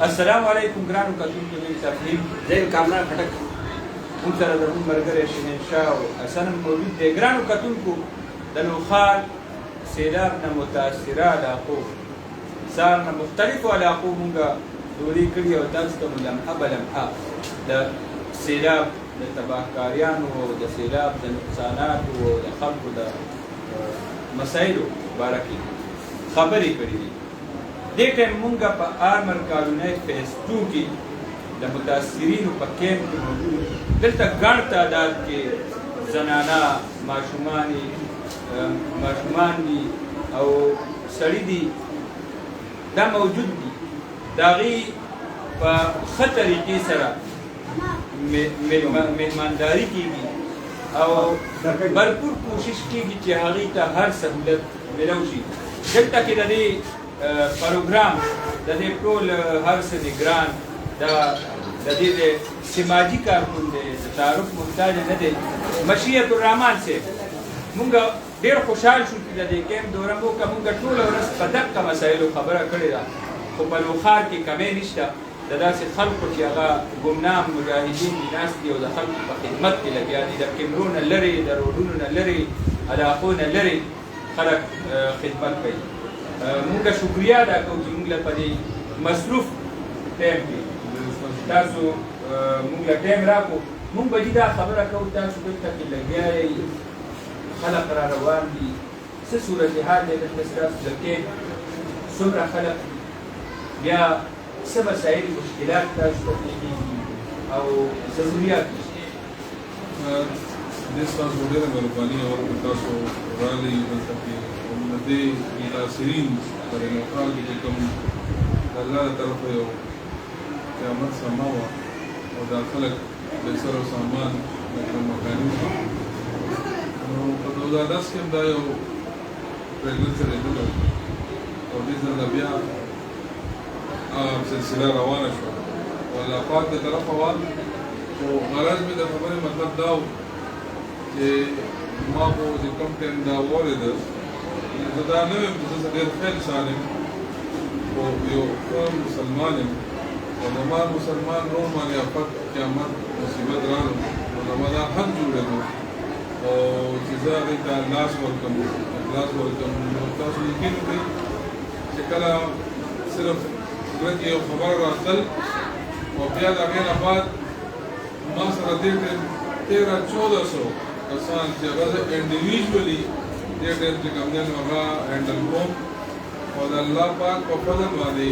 السلام علیکم ګرانو کتونکو د تفهیم زه کامران خټک موږ سره زموږ ملګری شهنشاه او حسن موجود دی. ګرانو کتونکو د نوخار سیلاب نه متاثره علاقو سار نه مختلفو علاقو موږ دورې کړي او تاسو ته لمحه به لمحه د سیلاب د تباهکاریانو او د سیلاب د نقصاناتو او د خلکو د مسایلو باره کې خبرې کړي دي. دې ټایم مونږ په آرمر کالونۍ فیز 2 کې د متاثرینو په کیمپ کې موجود دلته ګڼ تعداد کې زنانه ماشومان دي او سړي دي دا موجود دي. د هغې په ښه طریقې سره مهمانداري کېږي او بھرپور کوشش کېږي چې هغې ته هر سهولت ملو شي. دلته کې د دې پروګرام د دې ټول هر څه نګران د دې د سماجي کارکون دی، د تعارف محتاج نه دی، مشیت الرحمان صاحب. مونږ ډېر خوشحال شو چې د دې کیمپ دوره مو که مونږ ټوله ورځ په دقه مسایلو خبره کړې ده، خو په لوخار کې کمی نشته د داسې خلکو چې هغه ګمنام مجاهدین دي ناست دي او د خلکو په خدمت کې لګیا دي، د کیمرو نه لرې، د روډونو نه لرې، علاقو نه لرې خلک خدمت کوي. مونږ شکریه ادا کوو چې مونږ له په دې مصروف ټایم کې تاسو مونږ له ټایم راکړو. مونږ به دا خبره کوو تاسو دلته کې لګیا یئ، خلک را روان دي، څه صورتحال دی دلته ستاسو د کیمپ، څومره خلک، بیا څه مسایل مشکلات تاسو ته پیښېږي او ضروریات دې ستاسو ډېره مهرباني وکړه تاسو راغلئ دلته کې د دې متاثرین په نوخار کې چې کوم د الله له طرفه یو قیامت سما وه او دا خلک د سر او سامان مکاني وو، نو په 2010 کې هم دا یو پریګننټ چلېدلی او دې سره بیا سلسله روانه شوه او الله پاک د طرفه وه. خو غرض مې د خبرې مطلب دا و چې ما خو چې کوم ټایم دا واورېده زه دا نه ویم چې زه ډېر ښه انسان یم خو یو ښه مسلمان یم او زما مسلمان روم باندې افت قیامت مصیبت رالو نو زما دا حق جوړېدو او چې زه هغې ته لاس ورکړم نو تاسو یقین وکړئ چې کله صرف زړه کې یو خبر راتلل او بیا د هغې نه بعد ما سره دې ټایم 1300-1400 کسان چې هغه زه انډیویژولي دې ټایم چې کوم دی نو هغه هینډل کوم او د الله پاک په فضل باندې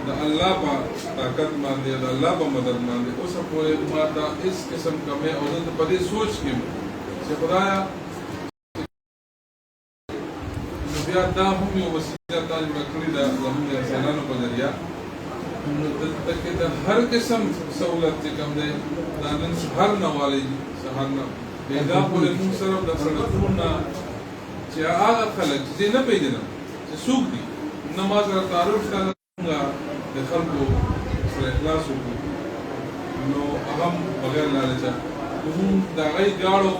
د الله په طاقت باندې د الله په مدد باندې اوسه پورې ما ته هېڅ قسم کمی او زه په دې سوچ کې یم چې خدایه نو بیا دا هم یو وسیله تا جوړه کړې ده زموږ د انسانانو په ذریعه نو دلته کې د هر قسم سهولت چې کوم دی دا نن سهار نه والی سهار نه دا پورې موږ سره د سړکونو نه چې هغه خلک چې نه پېژنم چې څوک دي نه ما سره تعارف شته د خلکو سره اخلاص وکړو نو هغه هم بغیر لالچه موږ د هغې ګاړو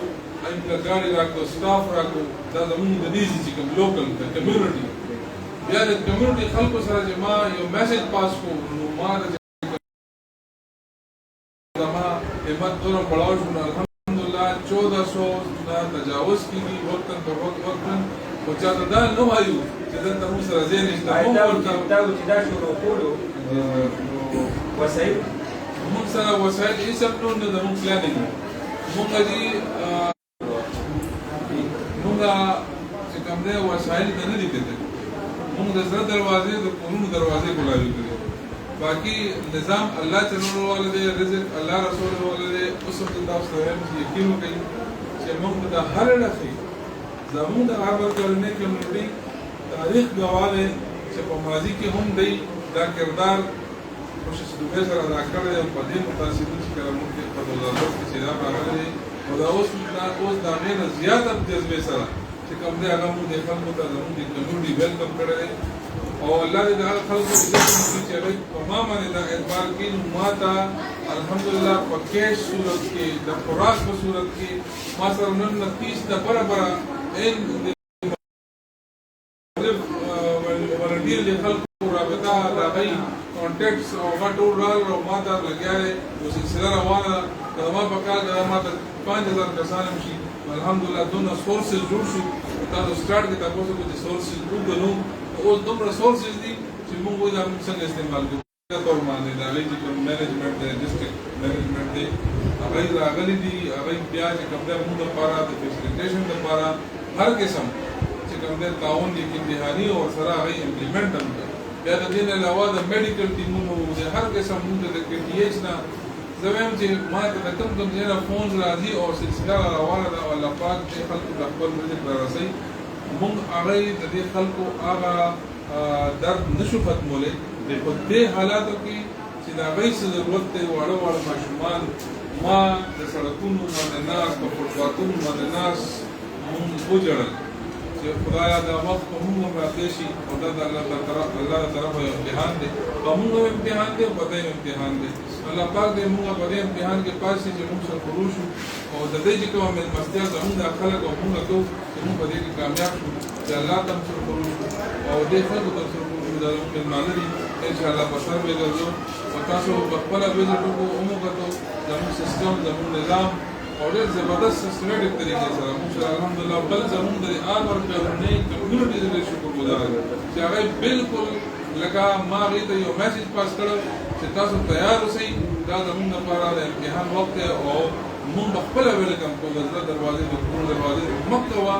له ګاډي راکړو سټاف راکړو دا زموږ د دې چې کوم لوکل د کمیونټي بیا د کمیونټي خلکو سره چې ما یو میسج پاس کړو نو ما د زما همت دومره بړاو شو نو الحمدلله 1400 نه تجاوز کېږي وقتاً په وقتاً خو چاته دا نه وایو چې دلته موږ سره ځای نشته چې دا شروع کولو وسایل موږ سره وسایل هېڅ هم نه د موږ پلانینګ موږ دي موږ چې کوم دی وسایل ته نه دي کتلي موږ د زړه دروازې د کورونو دروازې ګلابي کړي باقي نظام الله چلولو والا دی، رزق الله رسولو والا دی. اوس هم تاسو ته وایم چې یقین وکړئ چې موږ ته د هر اړخې زموږ د آرمر کالونۍ کمیونټي تاریخ ګواه دی چې په ماضي کې هم دی دا کردار کوشش دوبۍ سره ادا کړی دی او په دې متاثرین چې کله موږ په 2010 کې سیلاب راغلی دی او دا اوس د هغې نه زیاته جذبې سره چې کوم دی هغه موږ د خلکو ته زموږ د کمیونټي ویلکم کړی دی او الله دې د هغه خلکو عزت وکړي چې هغوی په ما باندې دا اعتبار کړي نو ما ته الحمدلله په کیش صورت کې د خوراک په صورت کې ما سره نن 30 نفره ولنټیر د خلکو رابطه دا غي کانټیکټس او غټور رال او ما ته لګیا دی او سلسله روانه ده ما په کال دا ما ته 5000 کسان شي الحمدلله دونه سورسز جوړ شو تاسو سٹارټ کې تاسو کوم سورسز وګورئ او دومره سورسز دي چې موږ دا څنګه استعمال کوو تور باندې دا غي چې مینجمنت دی ډیسټریکټ مینجمنت دی هغه راغلي دي هغه بیا چې کوم د موږ لپاره د فیسیلیټیشن لپاره هر قسم چې کوم د تعاون دي کې امتحاني او سره هغه امپلیمنٹ هم بیا د دې علاوه د میډیکل ټیمونو د هر قسم موږ د کې ټي ایچ نه زموږ چې ما ته کوم ځای فونز راځي او سلسله روانه ده او الله پاک دې خلکو د خپل رزق راسي موږ هغه د دې خلکو هغه درد نشو ختمولای په دې حالاتو کې چې دا غي څه ضرورت دی واړه واړه ماشومان ما د سړکونو باندې ناس په فوټپاتونو باندې ناس موږ وجړل چې خدایا دا وخت په موږ راځي شي او دا د الله طرفه یو امتحان دی په موږ امتحان دی او په دې امتحان دی الله پاک دې موږ په دې امتحان کې پاسې چې موږ سره خروج او د دې چې کومه مستیا زموږ د خلک او موږ ته چې موږ په دې کې کامیاب شو چې الله تم سره خروج او دې خلکو تر سره خروج د مالري ان شاء الله په سر به ګرځو او تاسو په خپل ویزټ وکړو موږ ته زموږ سیستم زموږ نظام او ډېر زبردست سیستمټیک طریقې سره موږ الحمدلله بل زموږ د آمر کورنۍ کمیونټي د شکر گزار چې هغه بالکل لکه ما غي ته یو میسج پاس کړو چې تاسو تیار اوسئ دا زموږ لپاره د امتحان وخت او موږ خپل ویلکم کوو د دروازې د کور دروازې مکوا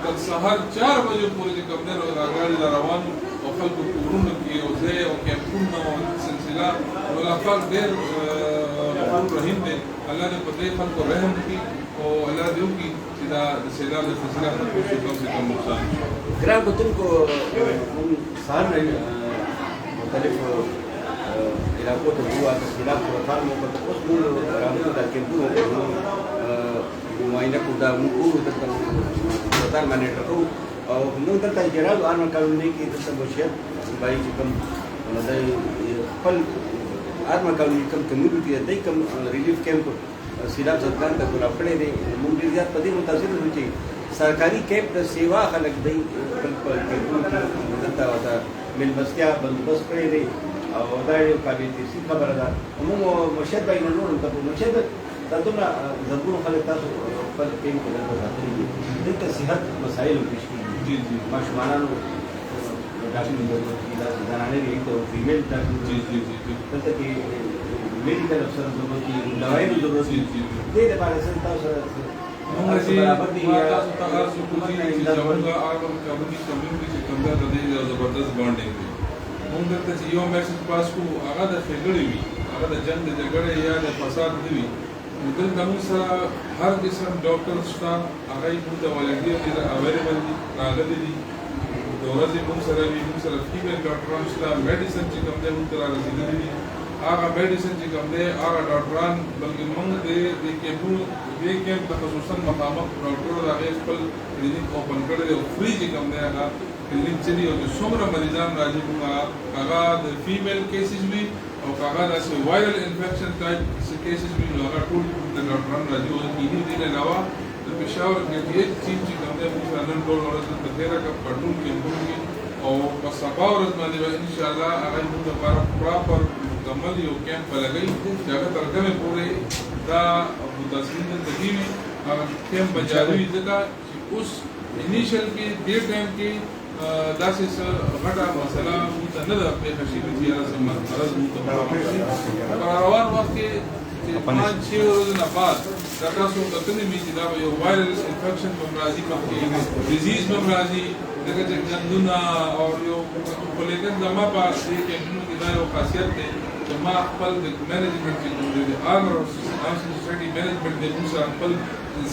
تر سهار 4 بجې پورې چې کوم نه راغلي روان او خلکو کورونه کې او ځای او کیمپونه او سلسله ولا فرق ډېر رحیم دی الله دې په دې خلکو رحم وکړي او الله دې وکړي چې دا د سیلاب د سلسله خلکو شي کم سے کم نقصان ګران کتونکو سهار مختلف علاقو ته ځو د سیلاب په اړه مو په اوس موږ راځو د کیمپونو معاینه کوو دا موږ د وطن مانیټر کوو او موږ دلته اجرا قانون قانوني کې د مشهد بای چې کوم د خپل ارما قانوني کوم کمیونټي د کوم ریلیف کیمپ سیلاب ځدان ته کولا کړی دی موږ ډیر زیات په دې متاثر شو چې سرکاري کیمپ د سیوا خلک دی په کیمپونو کې دلته وتا ملمستیا بندوبست کړی دی او دا یو قابلیت سي خبره ده موږ مشهد بای نه نورم ته مشهد دا دومره زرګونو خلک تاسو خپل کیمپ کې دلته ساتلي دي دلته صحت مسایل پیش کیږي جی جی ماشومانانو ډاکټر د زنانه لري ته فیمیل ډاکټر جی جی جی دلته کې میډیکل افسر ضرورت دي دوايانو ضرورت دي دې لپاره څنګه تاسو موږ چې تاسو ته تاسو کوی چې زموږ اړوند کمیونټي چې کوم دا د دې زبردست بانډینګ دی موږ ته چې یو میسج پاس کو هغه د فګړې وي هغه د جنگ د جګړې یا د فساد دی وي دلته موږ سره هر قسم ډاکټر شته هغه موږ د والنټیر دي اویلیبل دي راغلي دي د ورځې موږ سره وي موږ سره فیمیل ډاکټران شته میډیسن چې کوم دی موږ ته رسیدلي دي هغه میډیسن چې کوم دی هغه ډاکټران بلکې موږ د کیمپونو دې کیمپ ته خصوصا مخامخ ډاکټر هغه خپل کلینیک اوپن کړی دی او فری چې کوم دی هغه کلینیک چې دی او څومره مریضان راځي موږ هغه د فیمیل کیسز وي او هغه د وایرل انفیکشن ټایپ کیسز وي نو هغه ټول د ډاکټران راځي او دې نه علاوه د پېښور کې دې چې کوم دی موږ نن ټول ورځ د تیرا کا پټول کیمپونو کې او په سبا ورځ باندې ان شاء الله هغه موږ لپاره پراپر مکمل یو کیمپ لګوي چې هغه تر کومه پورې دا متاثرین د دې هغه کیمپ بجاوي ځکه چې اوس انیشل کې ډیر ټایم کې داسې غټه مسله موږ نه ده په خشي چې راځي مرز موږ روان وخت کې 5-6 ورځې نه بعد دا تاسو کتنې مې چې دا یو وایرل انفیکشن په مرضی باندې ډیزیز په مرضی دغه چې ګندونه او یو کولیګن زما په دې کې موږ دا یو خاصیت دی چې ما خپل د مینجمنت کې د آمر او سوسایټي مینجمنت د موږ خپل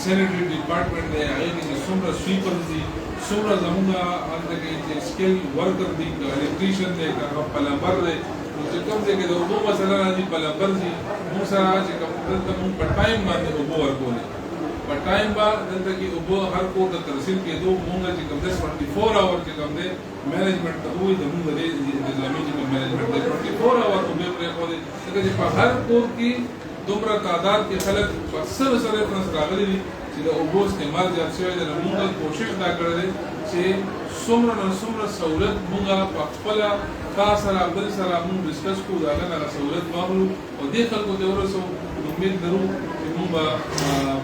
سینټری ډپارټمنټ دی هغه کې څومره سویپرز دي څومره زموږ هلته کې چې سکل ورکر دي الکتریشن دی هغه پلمبر دی چې کوم ځای کې د اوبو مسله راځي پلمبر دي موږ سره چې کوم دلته موږ په ټایم باندې اوبو ورکولې په ټایم با دلته کې اوبو هر کور ته ترسیل کېدو موږ چې کوم 24 اور چې کوم دی مینجمنټ ته وایي د موږ د نظامي چې مینجمنټ دی 24 اور اوبو پرې کولې چې په هر کور کې دومره تعداد کې خلک په سره راغلي دي چې د اوبو استعمال زیات شوی دی موږ کوشش دا کړې چې څومره نه څومره سهولت موږ په خپله تا سره بل سره موږ ډسکس کوو د هغه نه سهولت واخلو او دې خلکو ته ورسو امید لرو چې موږ به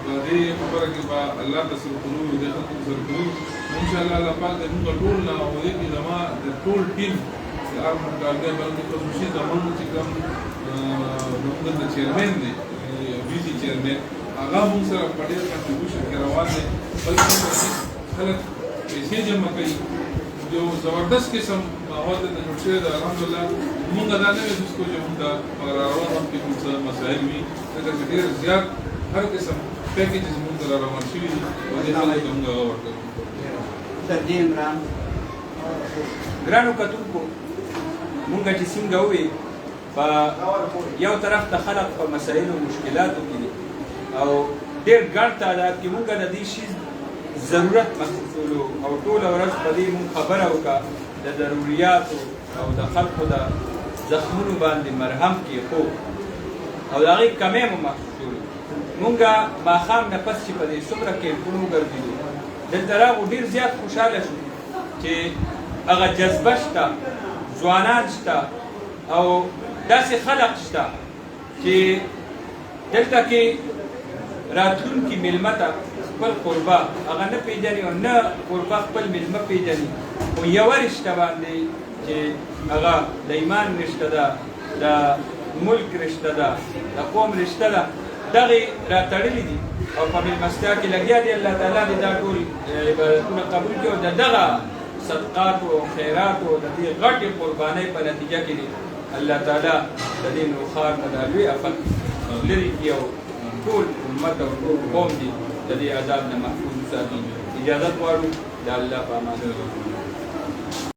په دې خبره کې به الله ته سره کوو دې خلکو سره کوو انشاءالله الله پاک دې موږ ټول نه او دې کې زما د ټول ټیم د ارمن کارګر باندې خصوصي زمونږ چې کوم زموږ د چیرمن دی وی سي چیرمن هغه موږ سره په ډېر کنټریبیوشن کې روان دی بلکې خلک پیسې جمع کوي جو زبردست قسم ماحول ته جوړ شوی دی الحمدلله موږ دا نه وایو چې موږ مګر روان وخت کې کوم څه مسایل وي ځکه چې ډېر زیات هر قسم پیکیجز موږ سره روان شوي دي او دې خلکو ته موږ هغه ورکوو سر جی عمران ګرانو کتونکو مونږ چې څنګه ووي په یو طرف ته خلک په مسایلو مشکلاتو کې دي او ډېر ګڼ تعداد کې مونږ د دې شي ضرورت محسوسولو او ټوله ورځ په دې مونږ خبره وکړه د ضروریاتو او د خلکو د زخمونو باندې مرهم کېښود او د هغې کمی مو محسوسولو مونږ ماښام نه پس چې په دې څومره کیمپونو وګرځېدو دلته راغلو ډېر زیات خوشحاله شو چې هغه جذبه شته ځوانان شته او داسې خلق شته چې دلته کې راتلونکي میلمه ته خپل قربه هغه نه پېژني او نه قربه خپل میلمه پېژني خو یوه رشته باندې چې هغه د ایمان رشته ده د ملک رشته ده د قوم رشته ده دغې راتړلي دي او په میلمستیا کې لګیا دي الله تعالی دې دا ټول عبادتونه قبول کړي او د دغه صدقاتو او خیراتو د دې غټې قربانۍ په نتیجه کې دي الله تعالی د دې نوښار نه دا لوی افت لرې کړي او ټول امت او ټول قوم دي د دې عذاب نه محفوظ وساتي اجازت غواړو د الله په امان